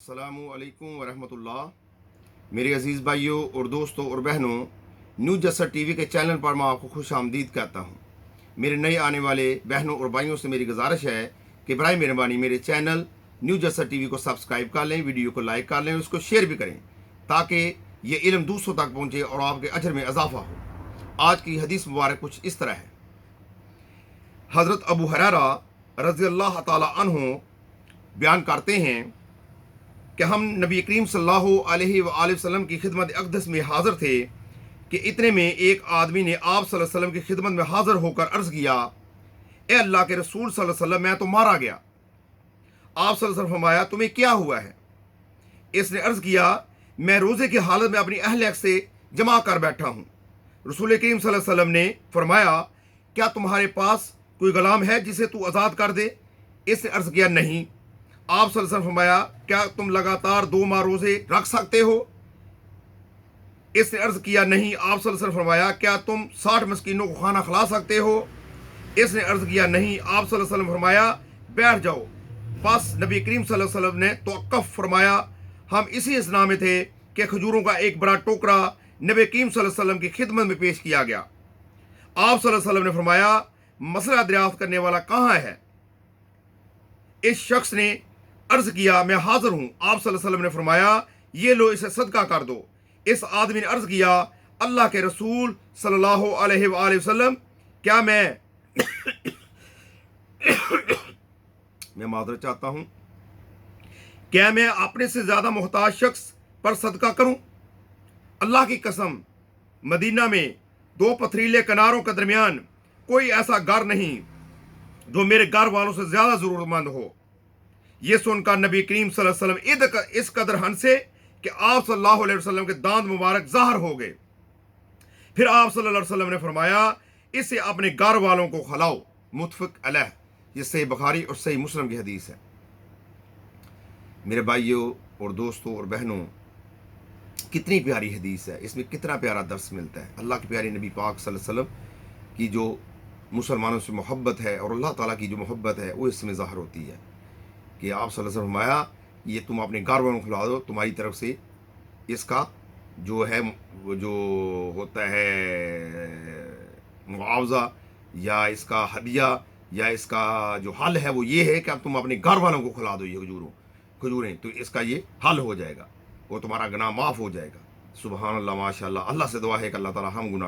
अस्सलामु अलैकुम वरहमतुल्लाह। मेरे अज़ीज़ भाइयों और दोस्तों और बहनों, न्यूज़ जसर टीवी के चैनल पर मैं आपको खुश आमदीद कहता हूँ। मेरे नए आने वाले बहनों और भाइयों से मेरी गुजारिश है कि बराए मेहरबानी मेरे चैनल न्यूज़ जसर टीवी को सब्सक्राइब कर लें, वीडियो को लाइक कर लें, उसको शेयर भी करें ताकि ये इल्म दूसरों तक पहुँचे और आपके अजर में इजाफा हो। आज की हदीस मुबारक कुछ इस तरह है। हज़रत अबू हुरैरा रज़ी अल्लाह ताला अन्हु बयान करते हैं कि हम नबी करीम सल्लल्लाहु अलैहि वसल्लम की खिदमत अक़दस में हाज़िर थे कि इतने में एक आदमी ने आप सल्लल्लाहु अलैहि वसल्लम की खिदमत में हाज़िर होकर अर्ज़ किया, ए अल्लाह के रसूल सल्लल्लाहु अलैहि वसल्लम, मैं तो मारा गया। आप सल्लल्लाहु अलैहि वसल्लम फरमाया, तुम्हें क्या हुआ है? इसने अर्ज़ किया, मैं रोज़े की हालत में अपनी अहल से जमा कर बैठा हूँ। रसूल करीम सल्लल्लाहु अलैहि वसल्लम ने फरमाया, क्या तुम्हारे पास कोई ग़ुलाम है जिसे तू आज़ाद कर दे? इसने अर्ज़ किया, नहीं। आप सल्लल्लाहु अलैहि वसल्लम फरमाया, क्या तुम लगातार 2 माह रोज़े रख सकते हो? इसने अर्ज़ किया, नहीं। आप सल्लल्लाहु अलैहि वसल्लम फरमाया, क्या तुम 60 मस्कीनों को खाना खिला सकते हो? इसने अर्ज़ किया, नहीं। आप सल्लल्लाहु अलैहि वसल्लम फरमाया, बैठ जाओ। बस नबी करीम सल्लल्लाहु अलैहि वसल्लम ने तवक्कुफ़ फरमाया। हम इसी इसना में थे कि खजूरों का एक बड़ा टोकरा नबी करीम सल्लल्लाहु अलैहि वसल्लम की खिदमत में पेश किया गया। आप सल्लल्लाहु अलैहि वसल्लम ने फरमाया, मसला दरियाफ्त करने वाला कहाँ है? इस शख्स ने अर्ज़ किया, मैं हाज़िर हूँ। आप सल्लल्लाहु अलैहि वसल्लम ने फरमाया, ये लो, इसे सदका कर दो। इस आदमी ने अर्ज़ किया, अल्लाह के रसूल सल्लल्लाहु अलैहि वसल्लम, क्या मैं माज़रत चाहता हूँ, क्या मैं अपने से ज़्यादा मोहताज शख्स पर सदका करूँ? अल्लाह की कसम, मदीना में 2 पथरीले किनारों के दरमियान कोई ऐसा घर नहीं जो मेरे घर वालों से ज़्यादा ज़रूरतमंद हो। ये सुनकर नबी करीम सल्लल्लाहु अलैहि वसल्लम इस कदर हंसे कि आप सल्लल्लाहु अलैहि वसल्लम के दांत मुबारक ज़ाहिर हो गए। फिर आप सल्लल्लाहु अलैहि वसल्लम ने फरमाया, इसे अपने घर वालों को खिलाओ। मुत्तफ़क़ अलैह। ये सही बुखारी और सही मुस्लिम की हदीस है। मेरे भाइयों और दोस्तों और बहनों, कितनी प्यारी हदीस है, इसमें कितना प्यारा दर्स मिलता है। अल्लाह के प्यारे नबी पाक सल्लल्लाहु अलैहि वसल्लम की जो मुसलमानों से मोहब्बत है और अल्लाह ताला की जो मोहब्बत है वो इसमें ज़ाहिर होती है कि आप सल्लल्लाहु अलैहि वसल्लम फरमाया, ये तुम अपने घर वालों को खिला दो, तुम्हारी तरफ से इसका जो है वो जो होता है मुआवजा या इसका हदिया या इसका जो हल है वो ये है कि अब तुम अपने घर वालों को खिला दो ये खजूरें, तो इसका ये हल हो जाएगा, वो तुम्हारा गुनाह माफ़ हो जाएगा। सुबहान अल्लाह, माशा अल्लाह। अल्लाह से दुआ है कि अल्लाह ताला हम गुनाह